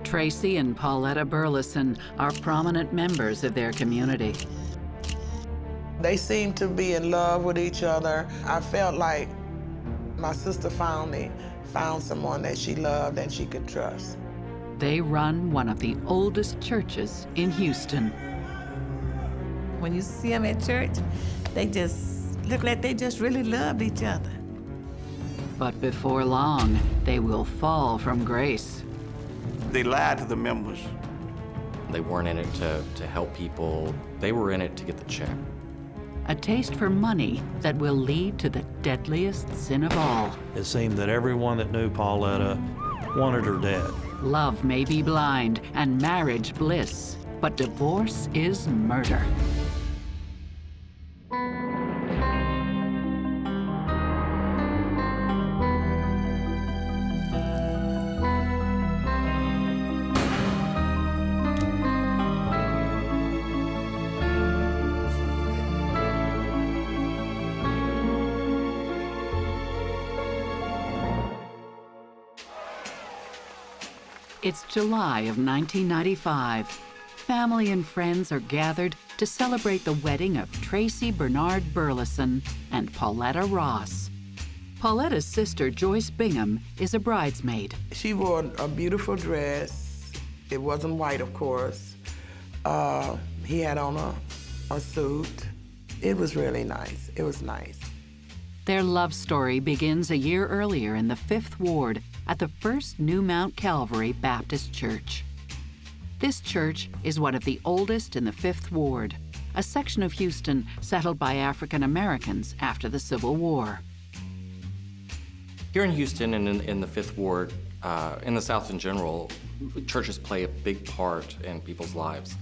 Tracy and Pauletta Burleson are prominent members of their community. They seem to be in love with each other. I felt like my sister found someone that she loved and she could trust. They run one of the oldest churches in Houston. When you see them at church, they just look like they just really loved each other. But before long, they will fall from grace. They lied to the members. They weren't in it to help people. They were in it to get the check. A taste for money that will lead to the deadliest sin of all. It seemed that everyone that knew Pauletta wanted her dead. Love may be blind and marriage bliss, but divorce is murder. It's July of 1995. Family and friends are gathered to celebrate the wedding of Tracy Bernard Burleson and Pauletta Ross. Pauletta's sister, Joyce Bingham, is a bridesmaid. She wore a beautiful dress. It wasn't white, of course. He had on a suit. It was really nice. It was nice. Their love story begins a year earlier in the 5th Ward at the First New Mount Calvary Baptist Church. This church is one of the oldest in the 5th Ward, a section of Houston settled by African Americans after the Civil War. Here in Houston and in the 5th Ward, in the South in general, churches play a big part in people's lives.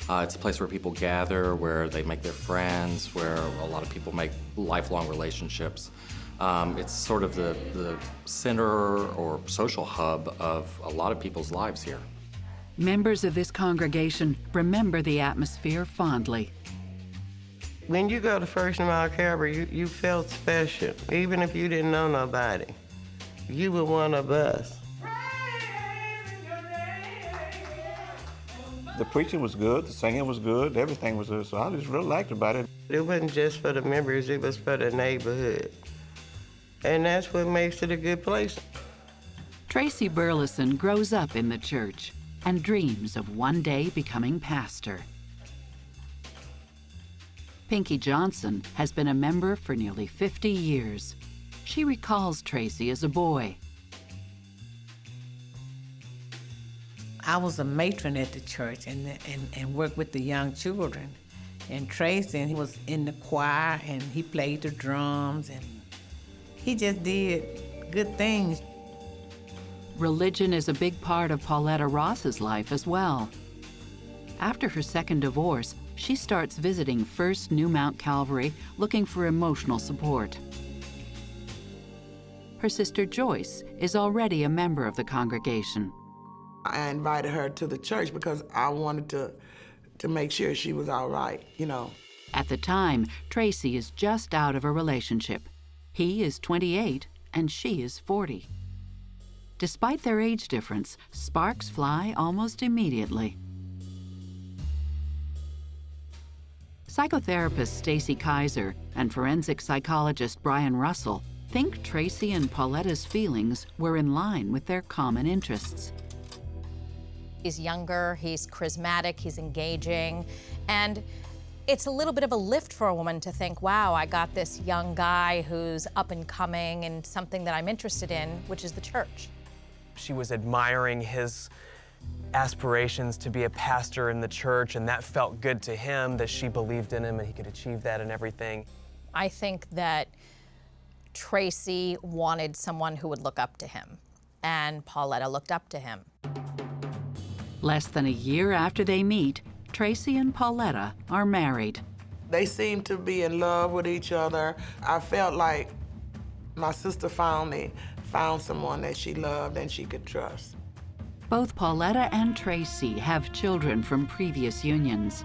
It's a place where people gather, where they make their friends, where a lot of people make lifelong relationships. It's sort of the center or social hub of a lot of people's lives here. Members of this congregation remember the atmosphere fondly. When you go to First New Mount Calvary, you felt special, even if you didn't know nobody. You were one of us. The preaching was good, the singing was good, everything was good, so I just really liked about it. It wasn't just for the members, it was for the neighborhood. And that's what makes it a good place. Tracy Burleson grows up in the church and dreams of one day becoming pastor. Pinky Johnson has been a member for nearly 50 years. She recalls Tracy as a boy. I was a matron at the church and worked with the young children. And Tracy, he was in the choir and he played the drums and he just did good things. Religion is a big part of Pauletta Ross's life as well. After her second divorce, she starts visiting First New Mount Calvary looking for emotional support. Her sister Joyce is already a member of the congregation. I invited her to the church because I wanted to make sure she was all right, you know. At the time, Tracy is just out of a relationship. He is 28 and she is 40. Despite their age difference, sparks fly almost immediately. Psychotherapist Stacy Kaiser and forensic psychologist Brian Russell think Tracy and Pauletta's feelings were in line with their common interests. He's younger, he's charismatic, he's engaging, and it's a little bit of a lift for a woman to think, wow, I got this young guy who's up and coming and something that I'm interested in, which is the church. She was admiring his aspirations to be a pastor in the church, and that felt good to him, that she believed in him and he could achieve that and everything. I think that Tracy wanted someone who would look up to him, and Pauletta looked up to him. Less than a year after they meet, Tracy and Pauletta are married. They seemed to be in love with each other. I felt like my sister found someone that she loved and she could trust. Both Pauletta and Tracy have children from previous unions.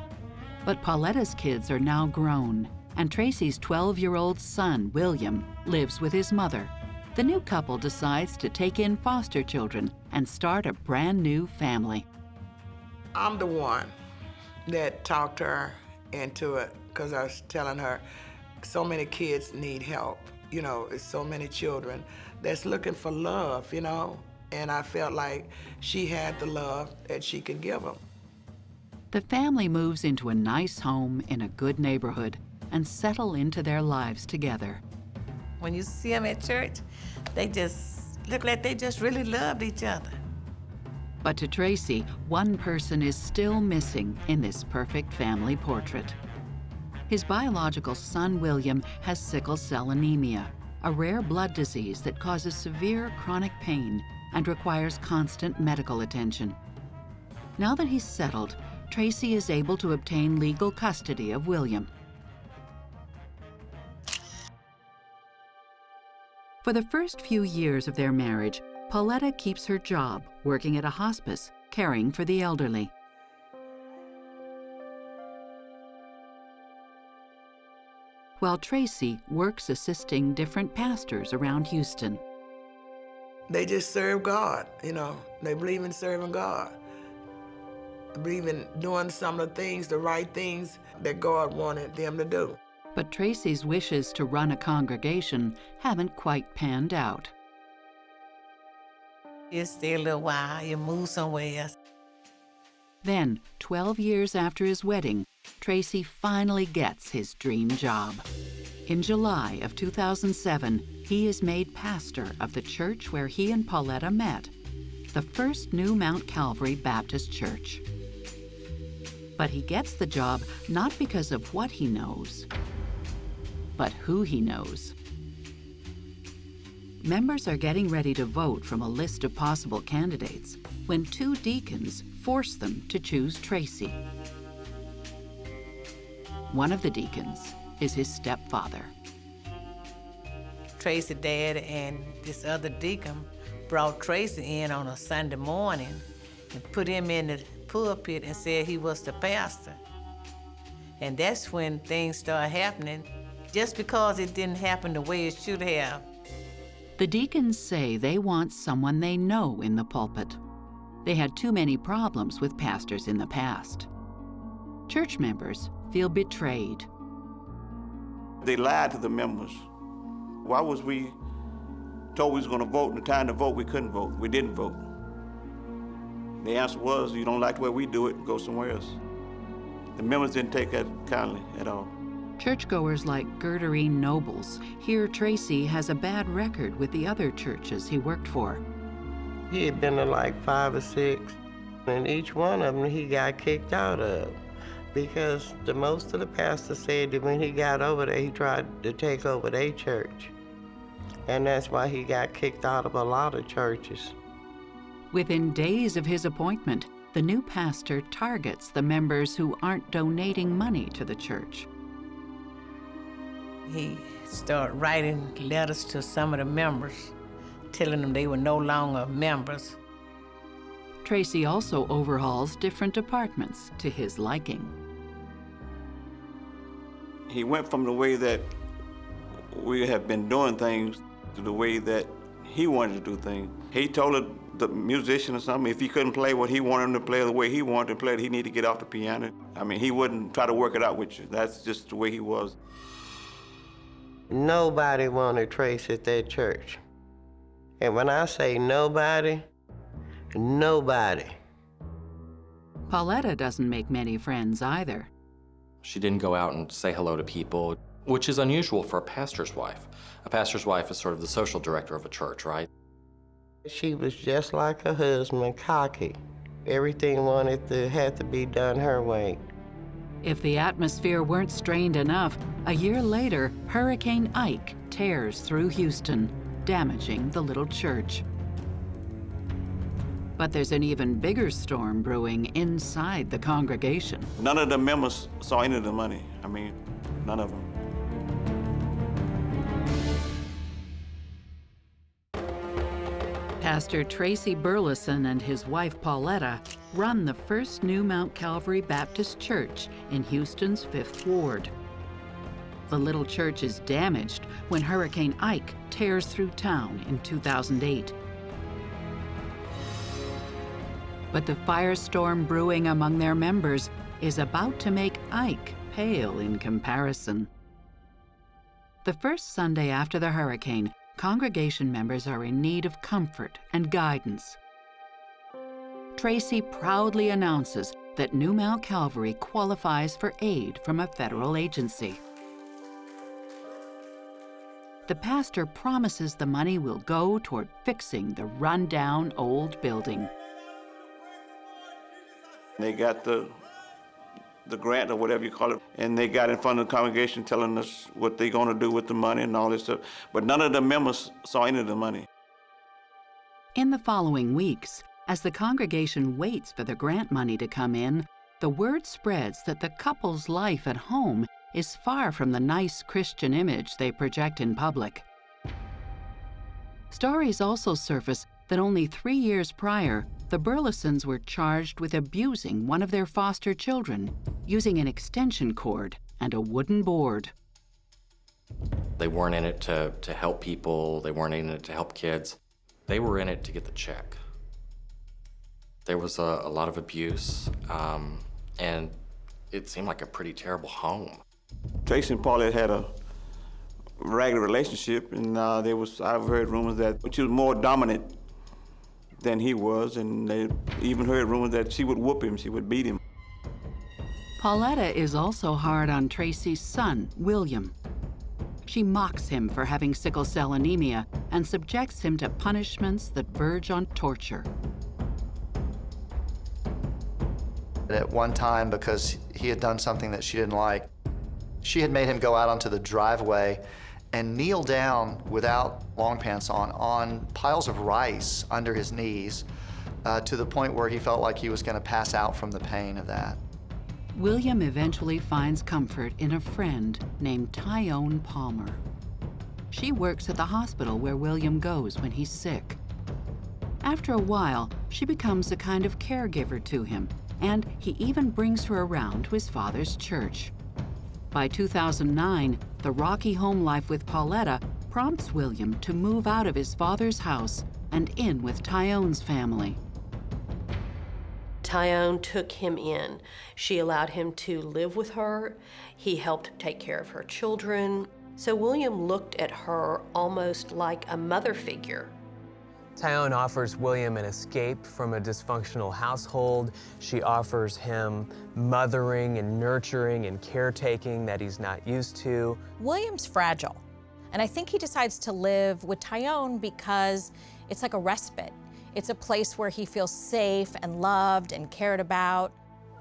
But Pauletta's kids are now grown, and Tracy's 12-year-old son, William, lives with his mother. The new couple decides to take in foster children and start a brand new family. I'm the one that talked her into it because I was telling her so many kids need help. You know, it's so many children that's looking for love, you know, and I felt like she had the love that she could give them. The family moves into a nice home in a good neighborhood and settle into their lives together. When you see them at church, they just look like they just really loved each other. But to Tracy, one person is still missing in this perfect family portrait. His biological son, William, has sickle cell anemia, a rare blood disease that causes severe chronic pain and requires constant medical attention. Now that he's settled, Tracy is able to obtain legal custody of William. For the first few years of their marriage, Pauletta keeps her job working at a hospice, caring for the elderly. While Tracy works assisting different pastors around Houston. They just serve God, you know. They believe in serving God. They believe in doing some of the things, the right things that God wanted them to do. But Tracy's wishes to run a congregation haven't quite panned out. You stay a little while, you move somewhere else. Then, 12 years after his wedding, Tracy finally gets his dream job. In July of 2007, he is made pastor of the church where he and Pauletta met, the First New Mount Calvary Baptist Church. But he gets the job not because of what he knows, but who he knows. Members are getting ready to vote from a list of possible candidates when two deacons force them to choose Tracy. One of the deacons is his stepfather. Tracy's dad and this other deacon brought Tracy in on a Sunday morning and put him in the pulpit and said he was the pastor. And that's when things started happening, just because it didn't happen the way it should have. The deacons say they want someone they know in the pulpit. They had too many problems with pastors in the past. Church members feel betrayed. They lied to the members. Why was we told we was gonna vote, and the time to vote, we couldn't vote. We didn't vote. The answer was, you don't like the way we do it, go somewhere else. The members didn't take that kindly at all. Churchgoers like Gerderine Nobles hear Tracy has a bad record with the other churches he worked for. He had been to like 5 or 6, and each one of them he got kicked out of. Because the most of the pastors said that when he got over there, he tried to take over their church. And that's why he got kicked out of a lot of churches. Within days of his appointment, the new pastor targets the members who aren't donating money to the church. He started writing letters to some of the members, telling them they were no longer members. Tracy also overhauls different departments to his liking. He went from the way that we have been doing things to the way that he wanted to do things. He told the musician or something, if he couldn't play what he wanted him to play the way he wanted to play it, he needed to get off the piano. I mean, he wouldn't try to work it out with you. That's just the way he was. Nobody wanted Tracy at that church. And when I say nobody, nobody. Pauletta doesn't make many friends either. She didn't go out and say hello to people, which is unusual for a pastor's wife. A pastor's wife is sort of the social director of a church, right? She was just like her husband, cocky. Everything had to be done her way. If the atmosphere weren't strained enough, a year later, Hurricane Ike tears through Houston, damaging the little church. But there's an even bigger storm brewing inside the congregation. None of the members saw any of the money. I mean, none of them. Pastor Tracy Burleson and his wife Pauletta run the First New Mount Calvary Baptist Church in Houston's 5th Ward. The little church is damaged when Hurricane Ike tears through town in 2008. But the firestorm brewing among their members is about to make Ike pale in comparison. The first Sunday after the hurricane, congregation members are in need of comfort and guidance. Tracy proudly announces that New Mount Calvary qualifies for aid from a federal agency. The pastor promises the money will go toward fixing the run-down old building. They got the grant or whatever you call it, and they got in front of the congregation telling us what they're going to do with the money and all this stuff. But none of the members saw any of the money. In the following weeks, as the congregation waits for the grant money to come in, the word spreads that the couple's life at home is far from the nice Christian image they project in public. Stories also surface that only 3 years prior, the Burlesons were charged with abusing one of their foster children using an extension cord and a wooden board. They weren't in it to help people. They weren't in it to help kids. They were in it to get the check. There was a lot of abuse, and it seemed like a pretty terrible home. Tracy and Paulette had a regular relationship, and I've heard rumors that she was more dominant than he was, and they even heard rumors that she would whoop him, she would beat him. Pauletta is also hard on Tracy's son, William. She mocks him for having sickle cell anemia and subjects him to punishments that verge on torture. At one time, because he had done something that she didn't like, she had made him go out onto the driveway and kneel down without long pants on piles of rice under his knees to the point where he felt like he was going to pass out from the pain of that. William eventually finds comfort in a friend named Tyone Palmer. She works at the hospital where William goes when he's sick. After a while, she becomes a kind of caregiver to him, and he even brings her around to his father's church. By 2009, the rocky home life with Pauletta prompts William to move out of his father's house and in with Tyone's family. Tyone took him in. She allowed him to live with her. He helped take care of her children. So William looked at her almost like a mother figure. Tyone offers William an escape from a dysfunctional household. She offers him mothering and nurturing and caretaking that he's not used to. William's fragile, and I think he decides to live with Tyone because it's like a respite. It's a place where he feels safe and loved and cared about.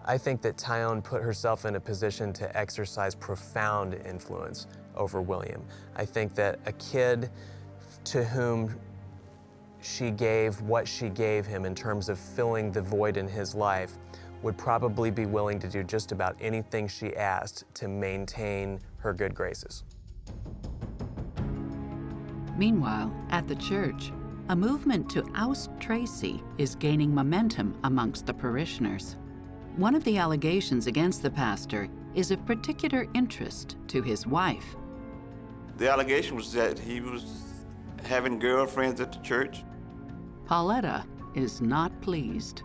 I think that Tyone put herself in a position to exercise profound influence over William. I think that a kid to whom she gave what she gave him in terms of filling the void in his life would probably be willing to do just about anything she asked to maintain her good graces. Meanwhile, at the church, a movement to oust Tracy is gaining momentum amongst the parishioners. One of the allegations against the pastor is of particular interest to his wife. The allegation was that he was having girlfriends at the church. Pauletta is not pleased.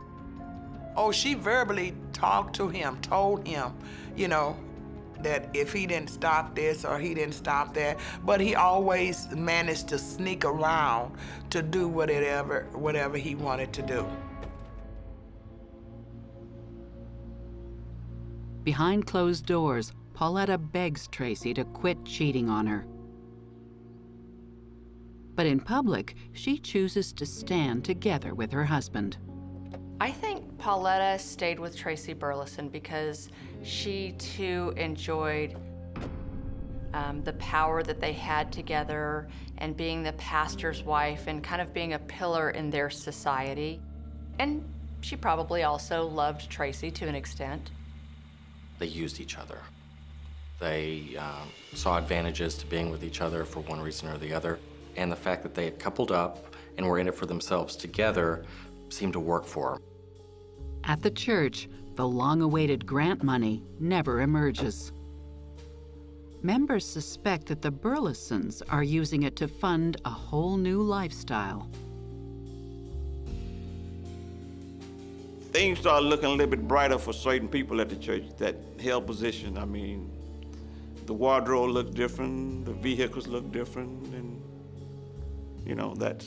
Oh, she verbally talked to him, told him, that if he didn't stop this or he didn't stop that, but he always managed to sneak around to do whatever he wanted to do. Behind closed doors, Pauletta begs Tracy to quit cheating on her. But in public, she chooses to stand together with her husband. I think Pauletta stayed with Tracy Burleson because she too enjoyed the power that they had together and being the pastor's wife and kind of being a pillar in their society. And she probably also loved Tracy to an extent. They used each other. They saw advantages to being with each other for one reason or the other. And the fact that they had coupled up and were in it for themselves together seemed to work for them. At the church, the long-awaited grant money never emerges. Members suspect that the Burlesons are using it to fund a whole new lifestyle. things started looking a little bit brighter for certain people at the church that held position. I mean, the wardrobe looked different, the vehicles looked different, and you know, that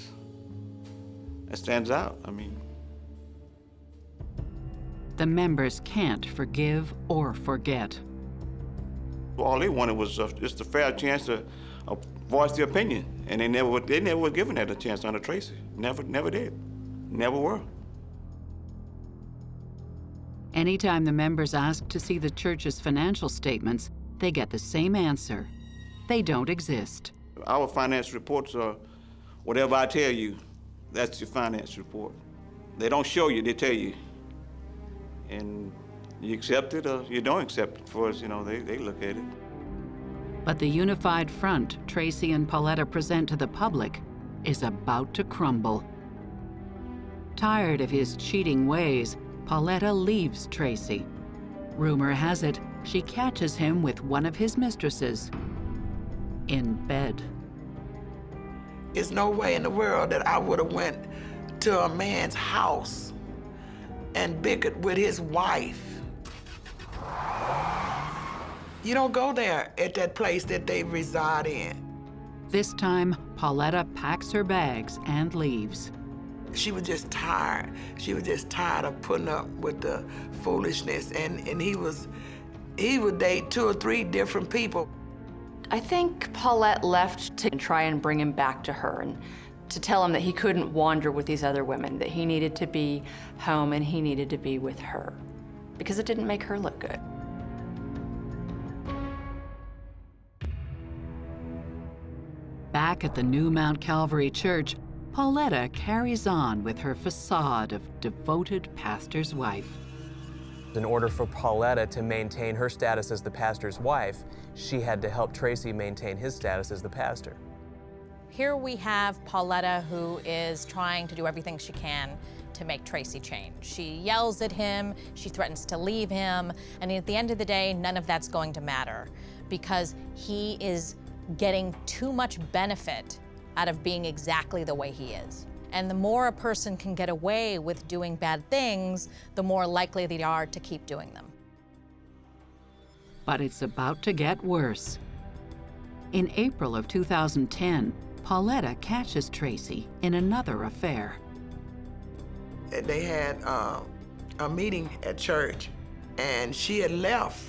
stands out. I mean, The members can't forgive or forget. all they wanted was just a fair chance to voice their opinion, and they never were given that a chance under Tracy. Never did. Never were. Anytime the members ask to see the church's financial statements, they get the same answer. They don't exist. Our finance reports are whatever I tell you, that's your finance report. They don't show you, they tell you. And you accept it or you don't accept it. For us, you know, they look at it. But the unified front Tracy and Pauletta present to the public is about to crumble. Tired of his cheating ways, Pauletta leaves Tracy. Rumor has it she catches him with one of his mistresses in bed. There's no way in the world that I would have went to a man's house and bickered with his wife. You don't go there at that place that they reside in. This time, Pauletta packs her bags and leaves. She was just tired. She was just tired of putting up with the foolishness. And he would date 2 or 3 different people. I think Paulette left to try and bring him back to her and to tell him that he couldn't wander with these other women, that he needed to be home and he needed to be with her, because it didn't make her look good. Back at the new Mount Calvary Church, Pauletta carries on with her facade of devoted pastor's wife. In order for Pauletta to maintain her status as the pastor's wife, she had to help Tracy maintain his status as the pastor. Here we have Pauletta, who is trying to do everything she can to make Tracy change. She yells at him, she threatens to leave him, and at the end of the day, none of that's going to matter because he is getting too much benefit out of being exactly the way he is. And the more a person can get away with doing bad things, the more likely they are to keep doing them. But it's about to get worse. In April of 2010, Pauletta catches Tracy in another affair. They had a meeting at church, and she had left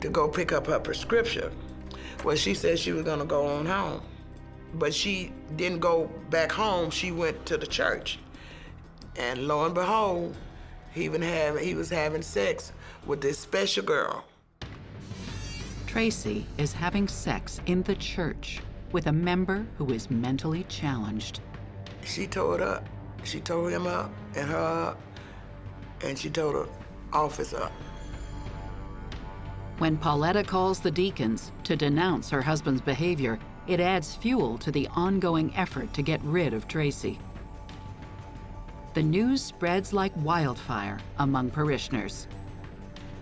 to go pick up her prescription. Well, she said she was gonna go on home, but she didn't go back home. She went to the church, and lo and behold, he was having sex with this special girl. Tracy is having sex in the church with a member who is mentally challenged. She told him up and her up, and she told her office up. When Pauletta calls the deacons to denounce her husband's behavior, it adds fuel to the ongoing effort to get rid of Tracy. The news spreads like wildfire among parishioners.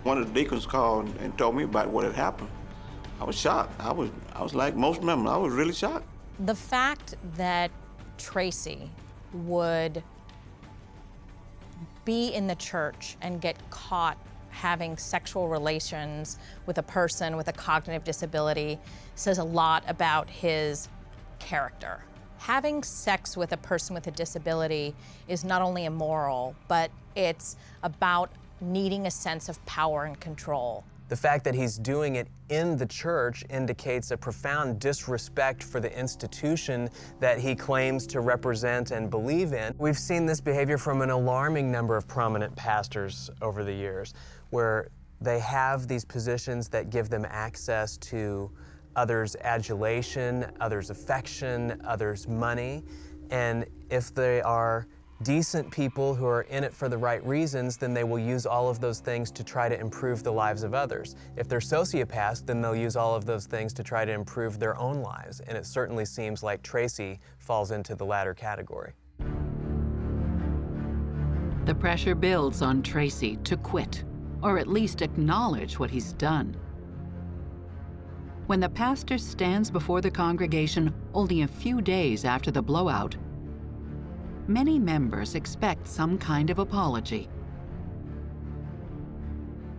One of the deacons called and told me about what had happened. I was shocked. I was like most members. I was really shocked. The fact that Tracy would be in the church and get caught having sexual relations with a person with a cognitive disability says a lot about his character. Having sex with a person with a disability is not only immoral, but it's about needing a sense of power and control. The fact that he's doing it in the church indicates a profound disrespect for the institution that he claims to represent and believe in. We've seen this behavior from an alarming number of prominent pastors over the years, where they have these positions that give them access to others' adulation, others' affection, others' money, and if they are decent people who are in it for the right reasons, then they will use all of those things to try to improve the lives of others. If they're sociopaths, then they'll use all of those things to try to improve their own lives. And it certainly seems like Tracy falls into the latter category. The pressure builds on Tracy to quit, or at least acknowledge what he's done. When the pastor stands before the congregation only a few days after the blowout, many members expect some kind of apology.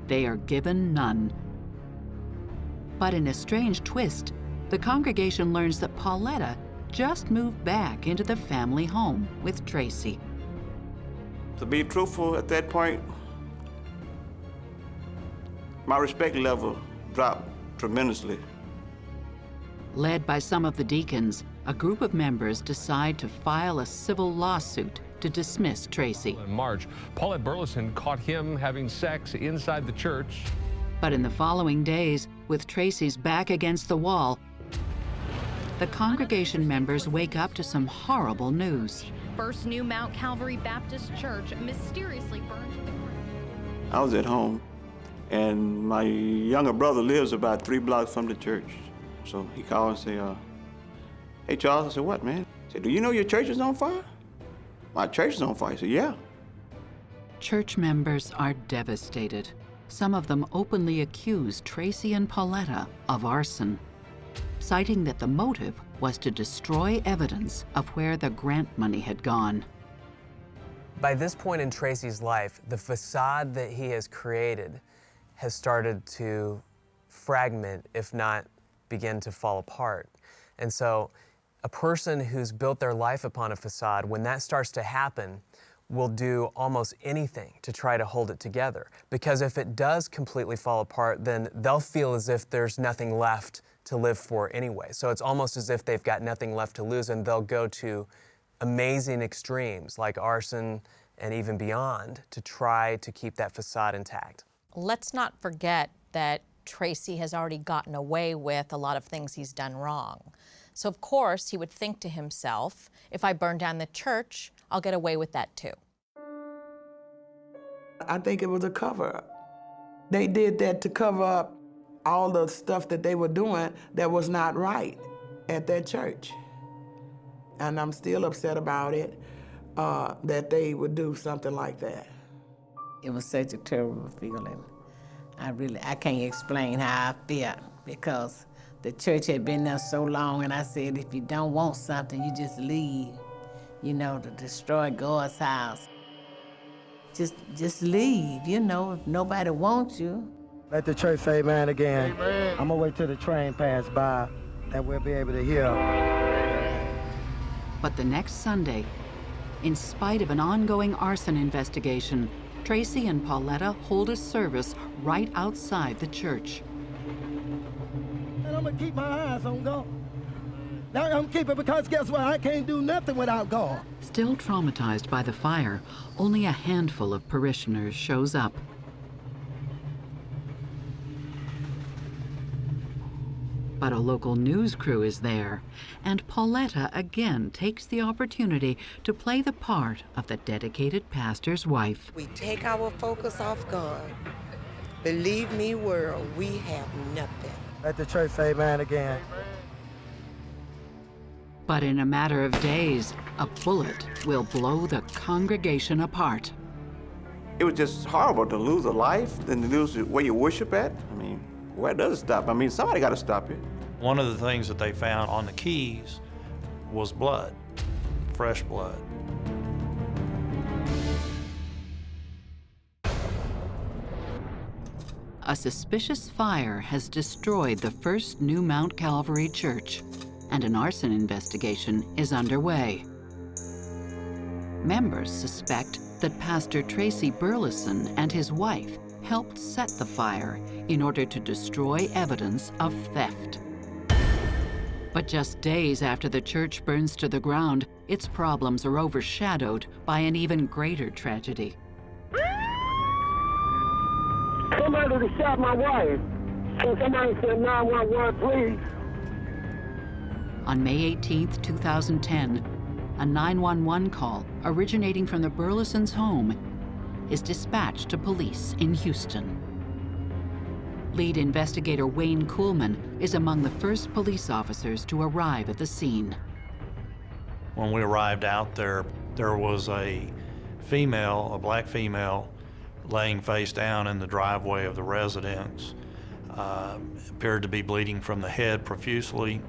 they are given none. But in a strange twist, the congregation learns that Pauletta just moved back into the family home with Tracy. To be truthful, at that point, my respect level dropped tremendously. Led by some of the deacons, a group of members decide to file a civil lawsuit to dismiss Tracy. In March, Paulette Burleson caught him having sex inside the church. But in the following days, with Tracy's back against the wall, the congregation members wake up to some horrible news. First New Mount Calvary Baptist Church mysteriously burned to the ground. I was at home, and my younger brother lives about 3 blocks from the church. So he called and said, hey, Charles. I said, what, man? He said, do you know your church is on fire? My church is on fire. He said, yeah. Church members are devastated. Some of them openly accuse Tracy and Pauletta of arson, citing that the motive was to destroy evidence of where the grant money had gone. By this point in Tracy's life, the facade that he has created has started to fragment, if not begin to fall apart. And so a person who's built their life upon a facade, when that starts to happen, will do almost anything to try to hold it together. Because if it does completely fall apart, then they'll feel as if there's nothing left to live for anyway. So it's almost as if they've got nothing left to lose, and they'll go to amazing extremes like arson and even beyond to try to keep that facade intact. Let's not forget that Tracy has already gotten away with a lot of things he's done wrong. So of course he would think to himself, if I burn down the church, I'll get away with that too. I think it was a cover-up. They did that to cover up all the stuff that they were doing that was not right at that church. And I'm still upset about it, that they would do something like that. It was such a terrible feeling. I can't explain how I felt, because the church had been there so long, and I said, if you don't want something, you just leave, you know, to destroy God's house. Just leave, you know, if nobody wants you. Let the church say amen again. Amen. I'm gonna wait till the train pass by, that we'll be able to hear. But the next Sunday, in spite of an ongoing arson investigation, Tracy and Pauletta hold a service right outside the church. And I'm gonna keep my eyes on God. Now I'm gonna keep it, because guess what? I can't do nothing without God. Still traumatized by the fire, only a handful of parishioners shows up. But a local news crew is there, and Pauletta again takes the opportunity to play the part of the dedicated pastor's wife. We take our focus off God. Believe me, world, we have nothing. Let the church say amen again. But in a matter of days, a bullet will blow the congregation apart. It was just horrible to lose a life, then to lose where you worship at. I mean, where does it stop? I mean, somebody got to stop it. One of the things that they found on the keys was blood, fresh blood. A suspicious fire has destroyed the First New Mount Calvary Church, and an arson investigation is underway. Members suspect that Pastor Tracy Burleson and his wife helped set the fire in order to destroy evidence of theft. But just days after the church burns to the ground, its problems are overshadowed by an even greater tragedy. Somebody shot my wife. Can somebody say 911, please? On May 18, 2010, a 911 call originating from the Burlesons' home is dispatched to police in Houston. Lead investigator Wayne Kuhlman is among the first police officers to arrive at the scene. When we arrived out there, there was a female, a black female, laying face down in the driveway of the residence. Appeared to be bleeding from the head profusely.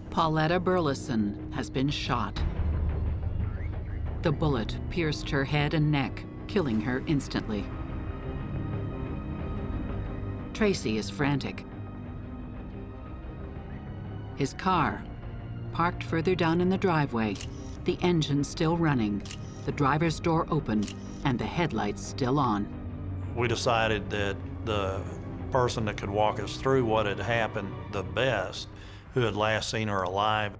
Pauletta Burleson has been shot. The bullet pierced her head and neck, killing her instantly. Tracy is frantic. His car, parked further down in the driveway, the engine still running, the driver's door open, and the headlights still on. We decided that the person that could walk us through what had happened the best, who had last seen her alive,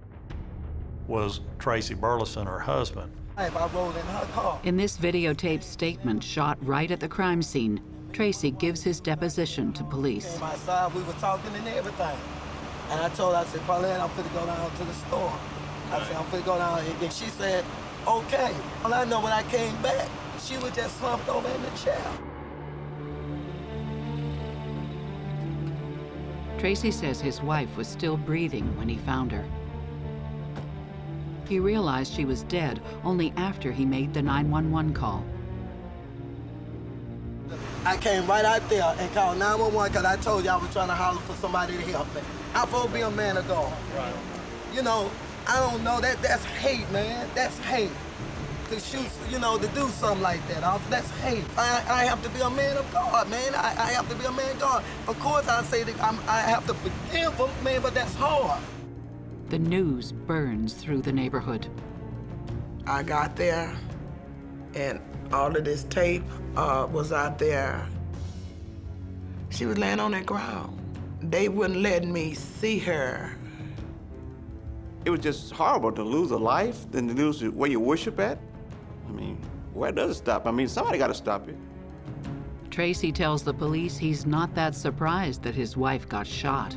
was Tracy Burleson, her husband. If I rolled in her car. In this videotaped statement shot right at the crime scene, Tracy gives his deposition to police. Came outside, we were talking and everything. And I told her, I said, Paulette, I'm finna go down to the store. I said, I'm finna go down. And she said, okay. Well, I know when I came back, she was just slumped over in the chair. Tracy says his wife was still breathing when he found her. He realized she was dead only after he made the 911 call. I came right out there and called 911 because I told you I was trying to holler for somebody to help me. I'm supposed to be a man of God. Right. You know, I don't know, that's hate, man. That's hate. To shoot, you know, to do something like that, that's hate. I have to be a man of God, man. I have to be a man of God. Of course, I say that I have to forgive him, man, but that's hard. The news burns through the neighborhood. I got there, and all of this tape was out there. She was laying on that ground. They wouldn't let me see her. It was just horrible to lose a life, then to lose where you worship at. I mean, where does it stop? I mean, somebody got to stop it. Tracy tells the police he's not that surprised that his wife got shot.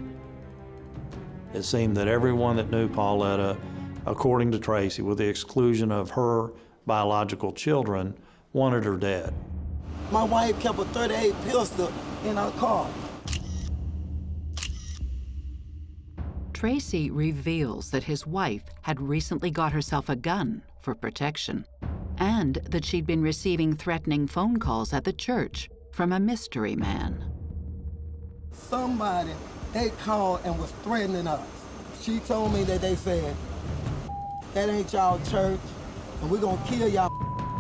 It seemed that everyone that knew Pauletta, according to Tracy, with the exclusion of her biological children, wanted her dead. My wife kept a .38 pistol in her car. Tracy reveals that his wife had recently got herself a gun for protection, and that she'd been receiving threatening phone calls at the church from a mystery man. Somebody, they called and was threatening us. She told me that they said, that ain't y'all church, and we're gonna kill y'all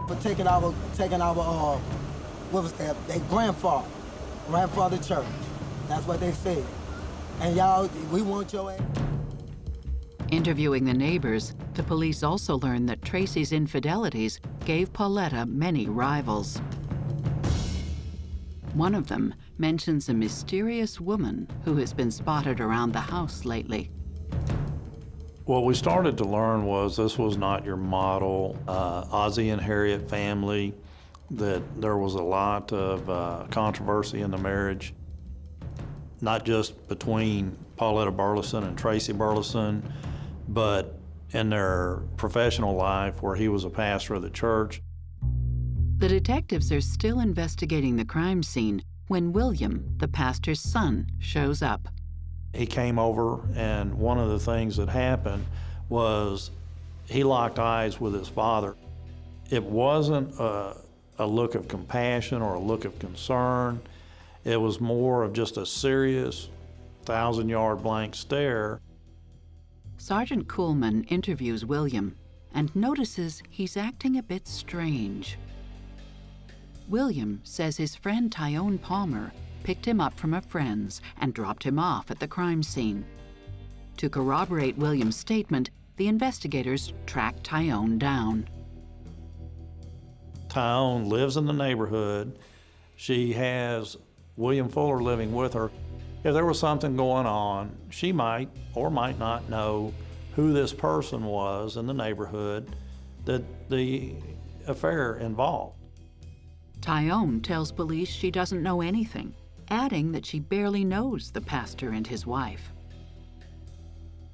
for taking our what was that, their grandfather church. That's what they said. And y'all, we want your ass. Interviewing the neighbors, the police also learned that Tracy's infidelities gave Pauletta many rivals. One of them mentions a mysterious woman who has been spotted around the house lately. What we started to learn was this was not your model Ozzie and Harriet family, that there was a lot of controversy in the marriage, not just between Pauletta Burleson and Tracy Burleson, but in their professional life where he was a pastor of the church. The detectives are still investigating the crime scene when William, the pastor's son, shows up. He came over, and one of the things that happened was he locked eyes with his father. It wasn't a look of compassion or a look of concern. It was more of just a serious 1,000-yard blank stare. Sergeant Kuhlman interviews William and notices he's acting a bit strange. William says his friend Tyrone Palmer picked him up from a friend's and dropped him off at the crime scene. To corroborate William's statement, the investigators tracked Tyrone down. Tyrone lives in the neighborhood. She has William Fuller living with her. If there was something going on, she might or might not know who this person was in the neighborhood that the affair involved. Tyrone tells police she doesn't know anything, adding that she barely knows the pastor and his wife.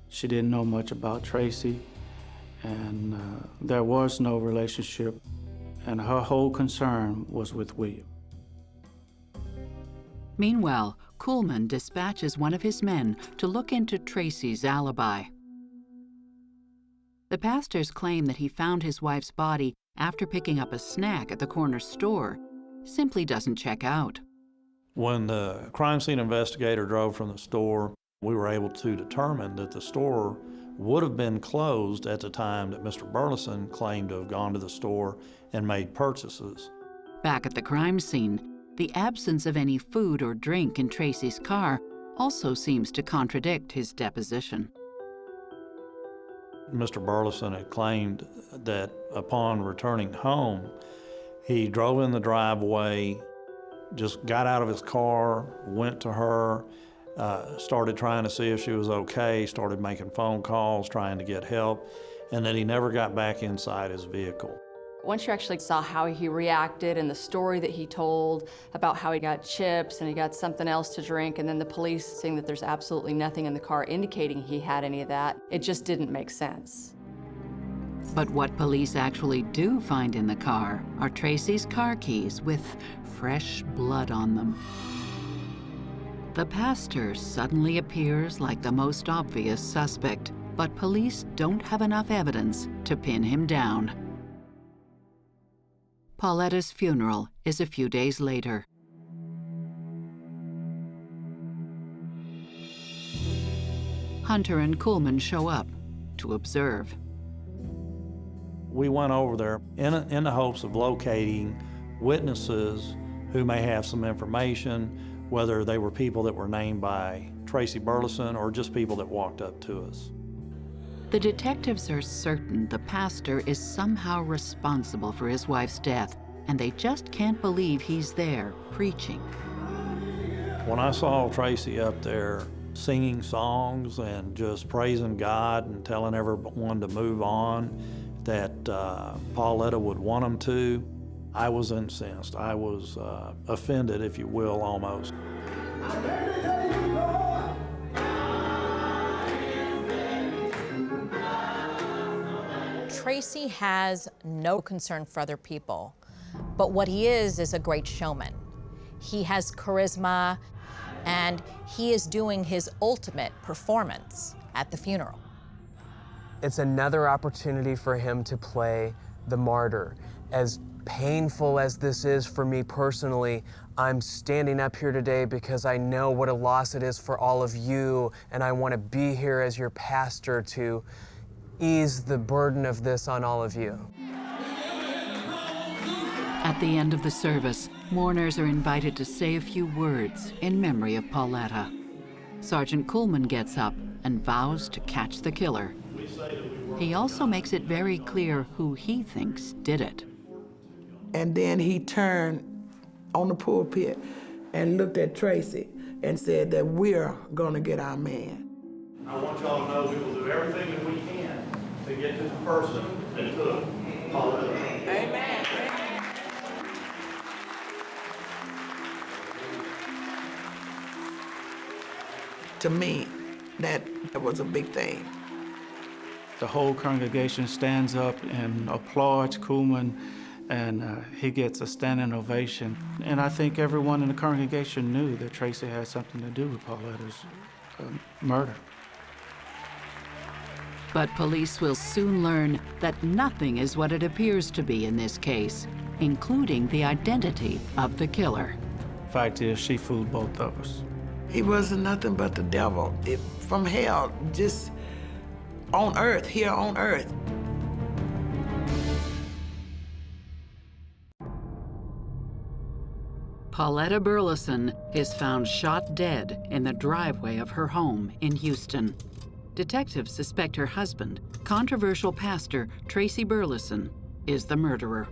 She didn't know much about Tracy, and there was no relationship, and her whole concern was with William. Meanwhile, Kuhlman dispatches one of his men to look into Tracy's alibi. The pastors claim that he found his wife's body after picking up a snack at the corner store simply doesn't check out. When the crime scene investigator drove from the store, we were able to determine that the store would have been closed at the time that Mr. Burleson claimed to have gone to the store and made purchases. Back at the crime scene, The absence of any food or drink in Tracy's car also seems to contradict his deposition. Mr. Burleson had claimed that upon returning home, he drove in the driveway, just got out of his car, went to her, started trying to see if she was okay, started making phone calls, trying to get help, and that he never got back inside his vehicle. Once you actually saw how he reacted and the story that he told about how he got chips and he got something else to drink, and then the police saying that there's absolutely nothing in the car indicating he had any of that, it just didn't make sense. But what police actually do find in the car are Tracy's car keys with fresh blood on them. The pastor suddenly appears like the most obvious suspect, but police don't have enough evidence to pin him down. Pauletta's funeral is a few days later. Hunter and Kuhlman show up to observe. We went over there in the hopes of locating witnesses who may have some information, whether they were people that were named by Tracy Burleson or just people that walked up to us. The detectives are certain the pastor is somehow responsible for his wife's death, and they just can't believe he's there preaching. When I saw Tracy up there singing songs and just praising God and telling everyone to move on, that Pauletta would want them to, I was incensed. I was offended, if you will, almost. Tracy has no concern for other people, but what he is a great showman. He has charisma, and he is doing his ultimate performance at the funeral. It's another opportunity for him to play the martyr. As painful as this is for me personally, I'm standing up here today because I know what a loss it is for all of you, and I want to be here as your pastor to ease the burden of this on all of you. At the end of the service, mourners are invited to say a few words in memory of Pauletta. Sergeant Kuhlman gets up and vows to catch the killer. He also makes it very clear who he thinks did it. And then he turned on the pulpit and looked at Tracy and said that we're gonna get our man. I want y'all to know we will do everything that we can to get to the person that took Pauletta. Amen. To me, that was a big thing. The whole congregation stands up and applauds Kuhlman, and he gets a standing ovation. And I think everyone in the congregation knew that Tracy had something to do with Pauletta's murder. But police will soon learn that nothing is what it appears to be in this case, including the identity of the killer. Fact is, she fooled both of us. He wasn't nothing but the devil from hell, just on earth, here on earth. Pauletta Burleson is found shot dead in the driveway of her home in Houston. Detectives suspect her husband, controversial pastor Tracy Burleson, is the murderer.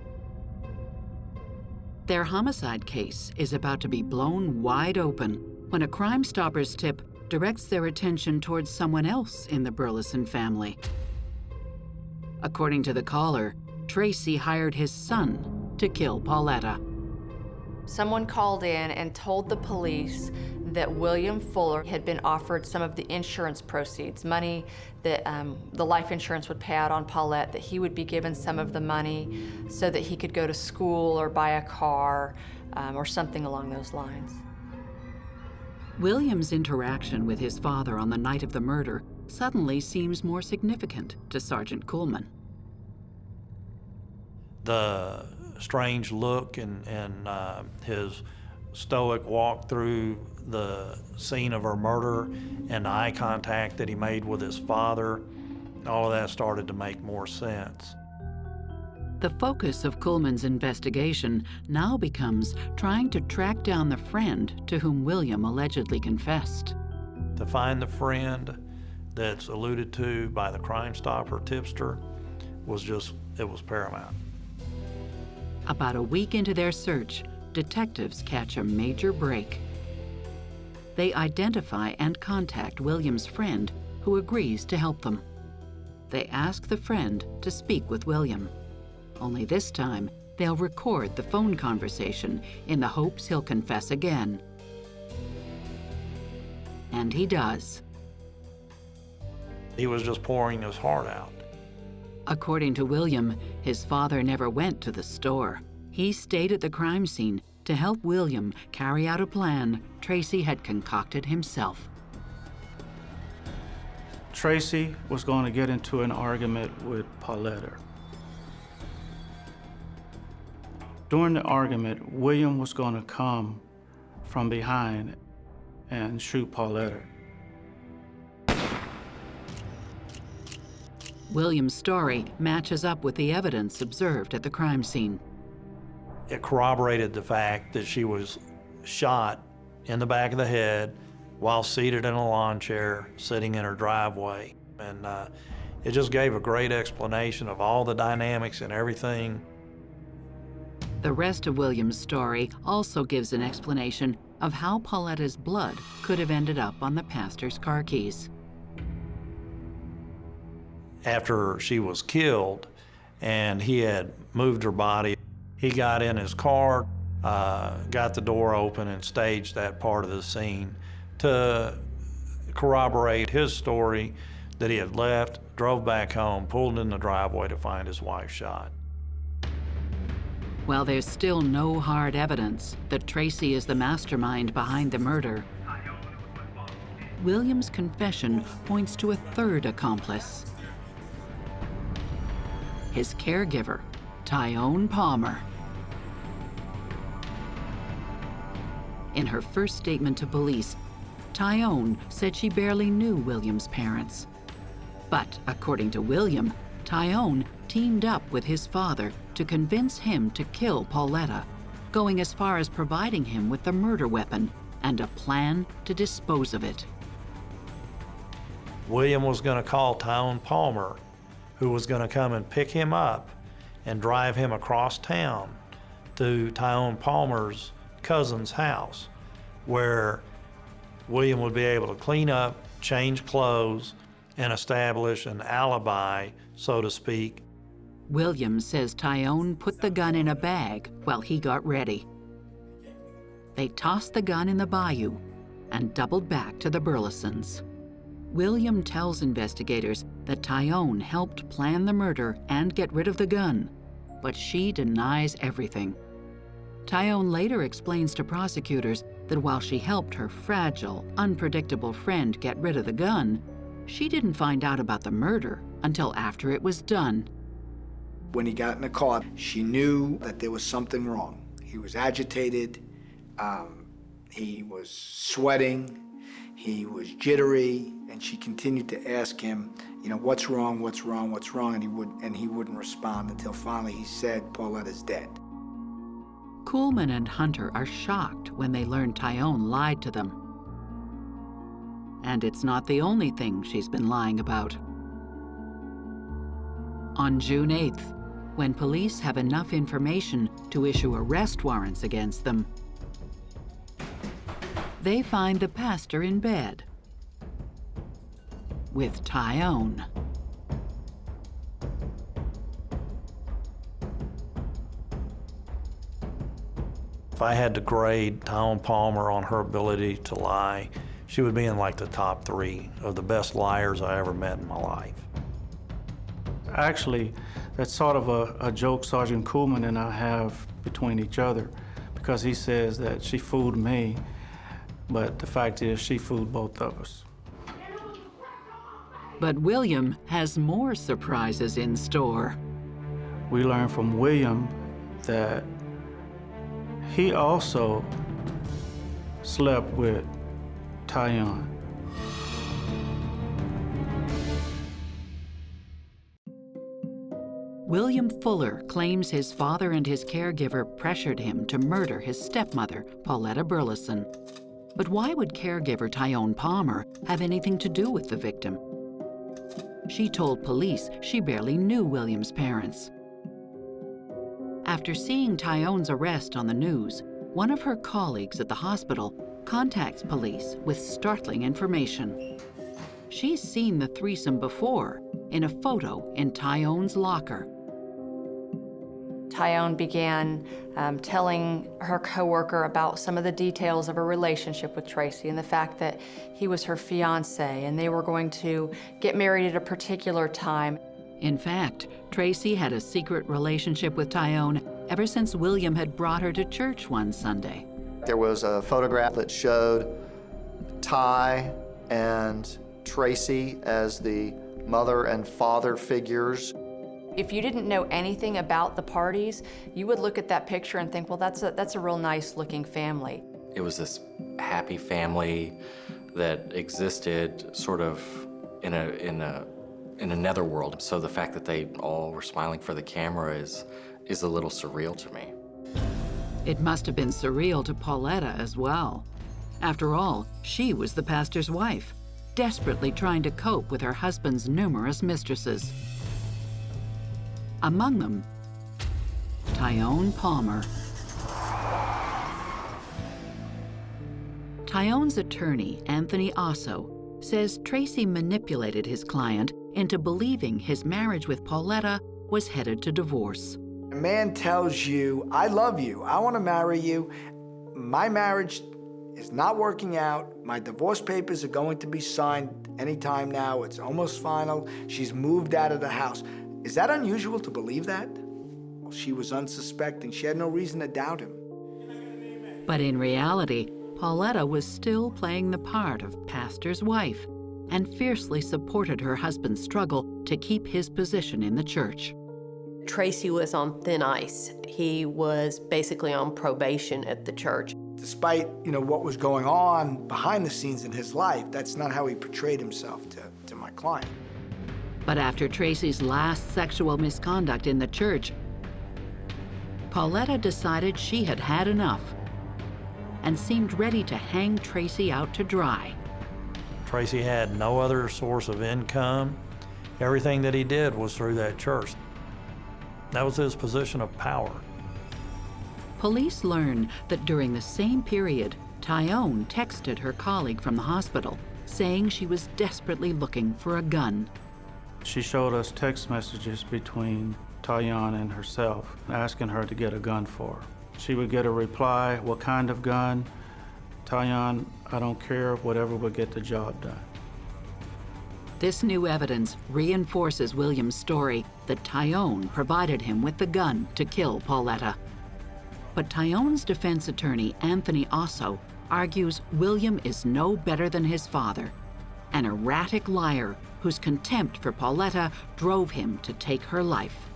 Their homicide case is about to be blown wide open when a Crime Stoppers tip directs their attention towards someone else in the Burleson family. According to the caller, Tracy hired his son to kill Pauletta. Someone called in and told the police that William Fuller had been offered some of the insurance proceeds, money that the life insurance would pay out on Paulette, that he would be given some of the money so that he could go to school or buy a car or something along those lines. William's interaction with his father on the night of the murder suddenly seems more significant to Sergeant Kuhlman. The strange look and his stoic walk through the scene of her murder and the eye contact that he made with his father, all of that started to make more sense. The focus of Kuhlman's investigation now becomes trying to track down the friend to whom William allegedly confessed. To find the friend that's alluded to by the Crime Stopper tipster it was paramount. About a week into their search, detectives catch a major break. They identify and contact William's friend, who agrees to help them. They ask the friend to speak with William. Only this time, they'll record the phone conversation in the hopes he'll confess again. And he does. He was just pouring his heart out. According to William, his father never went to the store. He stayed at the crime scene to help William carry out a plan Tracy had concocted himself. Tracy was going to get into an argument with Pauletta. During the argument, William was going to come from behind and shoot Pauletta. William's story matches up with the evidence observed at the crime scene. It corroborated the fact that she was shot in the back of the head while seated in a lawn chair, sitting in her driveway. And it just gave a great explanation of all the dynamics and everything. The rest of William's story also gives an explanation of how Pauletta's blood could have ended up on the pastor's car keys. After she was killed and he had moved her body, he got in his car, got the door open and staged that part of the scene to corroborate his story that he had left, drove back home, pulled in the driveway to find his wife shot. While there's still no hard evidence that Tracy is the mastermind behind the murder, William's confession points to a third accomplice. His caregiver, Tyone Palmer. In her first statement to police, Tyone said she barely knew William's parents. But according to William, Tyone teamed up with his father to convince him to kill Pauletta, going as far as providing him with the murder weapon and a plan to dispose of it. William was going to call Tyone Palmer, who was going to come and pick him up and drive him across town to Tyone Palmer's cousin's house, where William would be able to clean up, change clothes, and establish an alibi, so to speak. William says Tyone put the gun in a bag while he got ready. They tossed the gun in the bayou and doubled back to the Burlesons. William tells investigators that Tyone helped plan the murder and get rid of the gun, but she denies everything. Tyone later explains to prosecutors that while she helped her fragile, unpredictable friend get rid of the gun, she didn't find out about the murder until after it was done. When he got in the car, she knew that there was something wrong. He was agitated, he was sweating, he was jittery, and she continued to ask him, you know, what's wrong, what's wrong, what's wrong, and he wouldn't respond until finally he said, Pauletta's dead. Kuhlman and Hunter are shocked when they learn Tyone lied to them. And it's not the only thing she's been lying about. On June 8th, when police have enough information to issue arrest warrants against them, they find the pastor in bed with Tyone. If I had to grade Tyone Palmer on her ability to lie, she would be in like the top 3 of the best liars I ever met in my life. Actually, that's sort of a joke Sergeant Kuhlman and I have between each other, because he says that she fooled me, but the fact is she fooled both of us. But William has more surprises in store. We learned from William that he also slept with Tyone. William Fuller claims his father and his caregiver pressured him to murder his stepmother, Pauletta Burleson. But why would caregiver Tyrone Palmer have anything to do with the victim? She told police she barely knew William's parents. After seeing Tyrone's arrest on the news, one of her colleagues at the hospital contacts police with startling information. She's seen the threesome before in a photo in Tyrone's locker. Tyrone began telling her coworker about some of the details of her relationship with Tracy and the fact that he was her fiance and they were going to get married at a particular time. In fact, Tracy had a secret relationship with Tyrone ever since William had brought her to church one Sunday. There was a photograph that showed Ty and Tracy as the mother and father figures. If you didn't know anything about the parties, you would look at that picture and think, well, that's a real nice looking family. It was this happy family that existed sort of in a netherworld. So the fact that they all were smiling for the camera is a little surreal to me. It must have been surreal to Pauletta as well. After all, she was the pastor's wife, desperately trying to cope with her husband's numerous mistresses. Among them, Tyrone Palmer. Tyrone's attorney, Anthony Osso, says Tracy manipulated his client into believing his marriage with Pauletta was headed to divorce. A man tells you, I love you, I want to marry you, my marriage is not working out, my divorce papers are going to be signed anytime now, it's almost final, she's moved out of the house. Is that unusual to believe that? Well, she was unsuspecting. She had no reason to doubt him. But in reality, Pauletta was still playing the part of pastor's wife and fiercely supported her husband's struggle to keep his position in the church. Tracy was on thin ice. He was basically on probation at the church. Despite, what was going on behind the scenes in his life, that's not how he portrayed himself to my client. But after Tracy's last sexual misconduct in the church, Pauletta decided she had had enough and seemed ready to hang Tracy out to dry. Tracy had no other source of income. Everything that he did was through that church. That was his position of power. Police learned that during the same period, Tyrone texted her colleague from the hospital, saying she was desperately looking for a gun. She showed us text messages between Tyrone and herself, asking her to get a gun for her. She would get a reply, what kind of gun? Tyrone, I don't care, whatever will get the job done. This new evidence reinforces William's story that Tyrone provided him with the gun to kill Pauletta. But Tyrone's defense attorney, Anthony Osso, argues William is no better than his father, an erratic liar whose contempt for Pauletta drove him to take her life.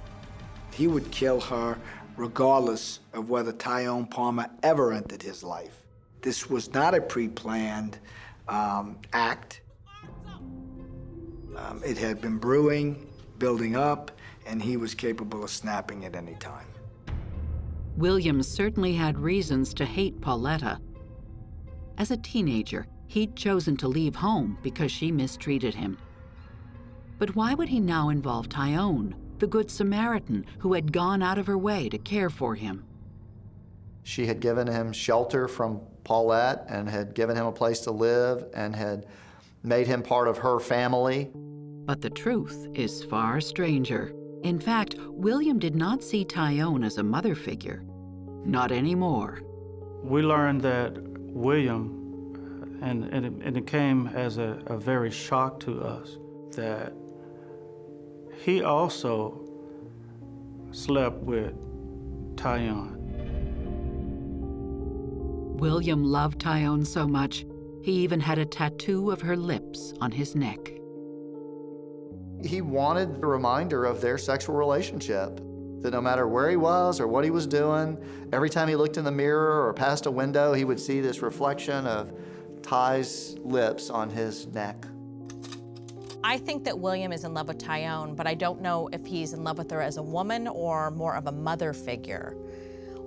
He would kill her regardless of whether Tyrone Palmer ever entered his life. This was not a pre-planned act. It had been brewing, building up, and he was capable of snapping at any time. William certainly had reasons to hate Pauletta. As a teenager, he'd chosen to leave home because she mistreated him. But why would he now involve Tyrone, the Good Samaritan who had gone out of her way to care for him? She had given him shelter from Paulette and had given him a place to live and had made him part of her family. But the truth is far stranger. In fact, William did not see Tyrone as a mother figure. Not anymore. We learned that William, and it came as a very shock to us, that he also slept with Tyrone. William loved Tyrone so much, he even had a tattoo of her lips on his neck. He wanted a reminder of their sexual relationship, that no matter where he was or what he was doing, every time he looked in the mirror or past a window, he would see this reflection of Ty's lips on his neck. I think that William is in love with Tyone, but I don't know if he's in love with her as a woman or more of a mother figure.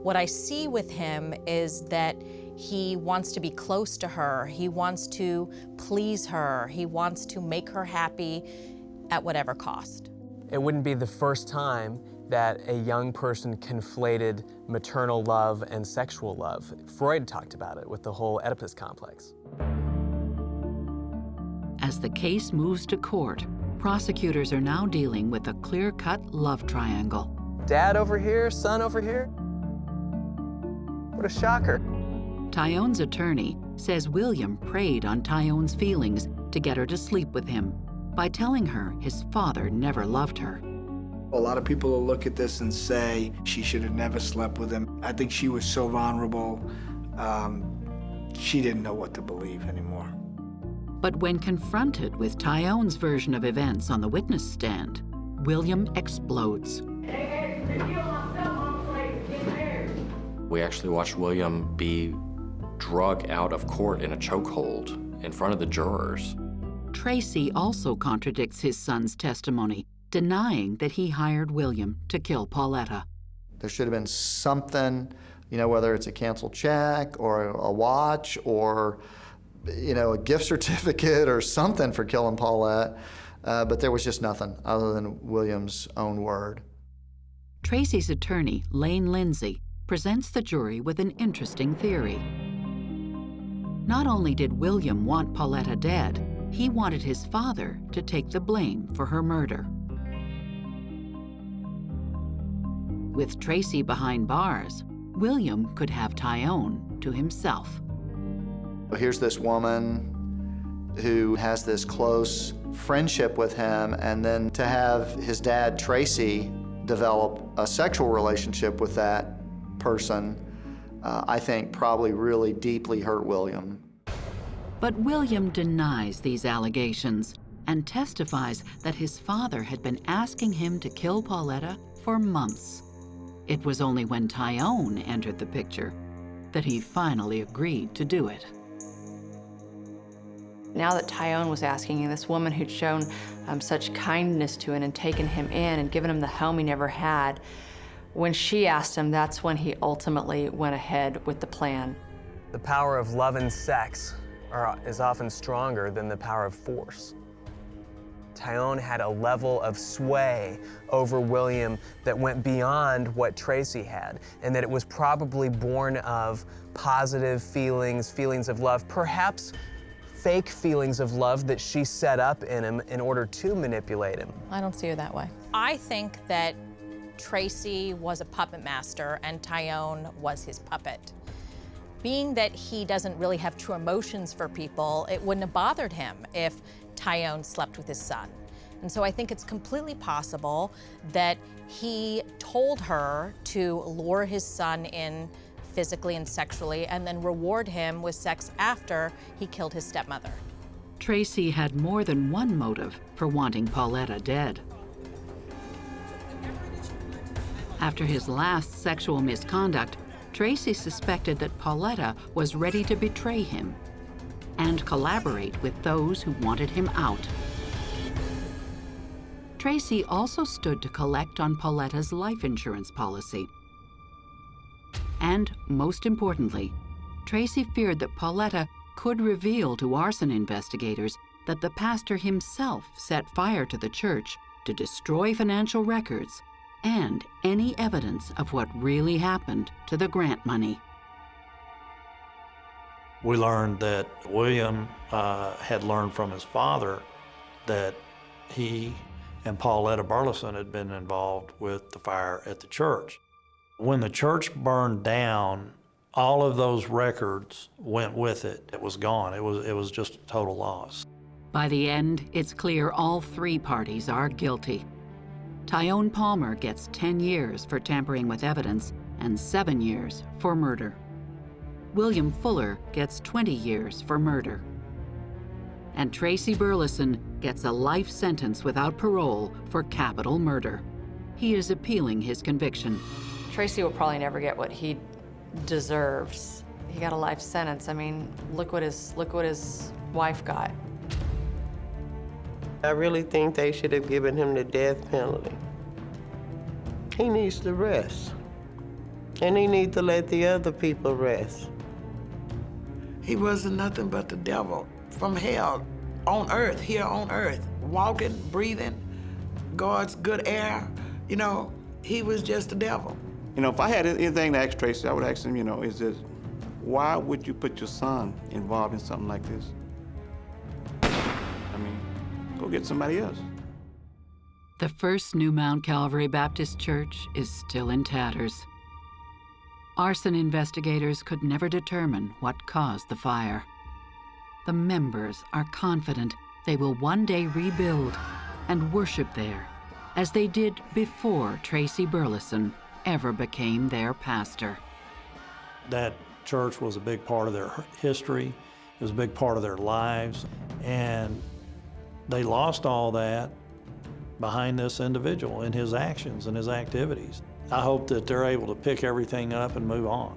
What I see with him is that he wants to be close to her. He wants to please her. He wants to make her happy at whatever cost. It wouldn't be the first time that a young person conflated maternal love and sexual love. Freud talked about it with the whole Oedipus complex. As the case moves to court, prosecutors are now dealing with a clear-cut love triangle. Dad over here, son over here. What a shocker. Tyone's attorney says William preyed on Tyone's feelings to get her to sleep with him by telling her his father never loved her. A lot of people will look at this and say she should have never slept with him. I think she was so vulnerable, she didn't know what to believe anymore. But when confronted with Tyone's version of events on the witness stand, William explodes. We actually watched William be drug out of court in a chokehold in front of the jurors. Tracy also contradicts his son's testimony, denying that he hired William to kill Pauletta. There should have been something, whether it's a canceled check or a watch or, a gift certificate or something for killing Paulette, but there was just nothing other than William's own word. Tracy's attorney, Lane Lindsay, presents the jury with an interesting theory. Not only did William want Pauletta dead, he wanted his father to take the blame for her murder. With Tracy behind bars, William could have Tyone to himself. Here's this woman who has this close friendship with him, and then to have his dad, Tracy, develop a sexual relationship with that person, I think probably really deeply hurt William. But William denies these allegations and testifies that his father had been asking him to kill Pauletta for months. It was only when Tyone entered the picture that he finally agreed to do it. Now that Tyone was asking, this woman who'd shown such kindness to him and taken him in and given him the home he never had, when she asked him, that's when he ultimately went ahead with the plan. The power of love and sex is often stronger than the power of force. Tyone had a level of sway over William that went beyond what Tracy had, and that it was probably born of positive feelings of love, perhaps fake feelings of love that she set up in him in order to manipulate him. I don't see her that way. I think that Tracy was a puppet master and Tyone was his puppet. Being that he doesn't really have true emotions for people, it wouldn't have bothered him if Tyone slept with his son. And so I think it's completely possible that he told her to lure his son in physically and sexually and then reward him with sex after he killed his stepmother. Tracy had more than one motive for wanting Pauletta dead. After his last sexual misconduct, Tracy suspected that Pauletta was ready to betray him and collaborate with those who wanted him out. Tracy also stood to collect on Pauletta's life insurance policy. And most importantly, Tracy feared that Pauletta could reveal to arson investigators that the pastor himself set fire to the church to destroy financial records and any evidence of what really happened to the grant money. We learned that William had learned from his father that he and Pauletta Burleson had been involved with the fire at the church. When the church burned down, all of those records went with it. It was gone. It was just a total loss. By the end, it's clear all three parties are guilty. Tyone Palmer gets 10 years for tampering with evidence and 7 years for murder. William Fuller gets 20 years for murder. And Tracy Burleson gets a life sentence without parole for capital murder. He is appealing his conviction. Tracy will probably never get what he deserves. He got a life sentence. I mean, look what his wife got. I really think they should have given him the death penalty. He needs to rest. And he needs to let the other people rest. He wasn't nothing but the devil from hell, on earth, here on earth, walking, breathing, God's good air. You know, he was just the devil. You know, if I had anything to ask Tracy, I would ask him, you know, is this, why would you put your son involved in something like this? I mean, go get somebody else. The First New Mount Calvary Baptist Church is still in tatters. Arson investigators could never determine what caused the fire. The members are confident they will one day rebuild and worship there, as they did before Tracy Burleson ever became their pastor. That church was a big part of their history. It was a big part of their lives. And they lost all that behind this individual and his actions and his activities. I hope that they're able to pick everything up and move on.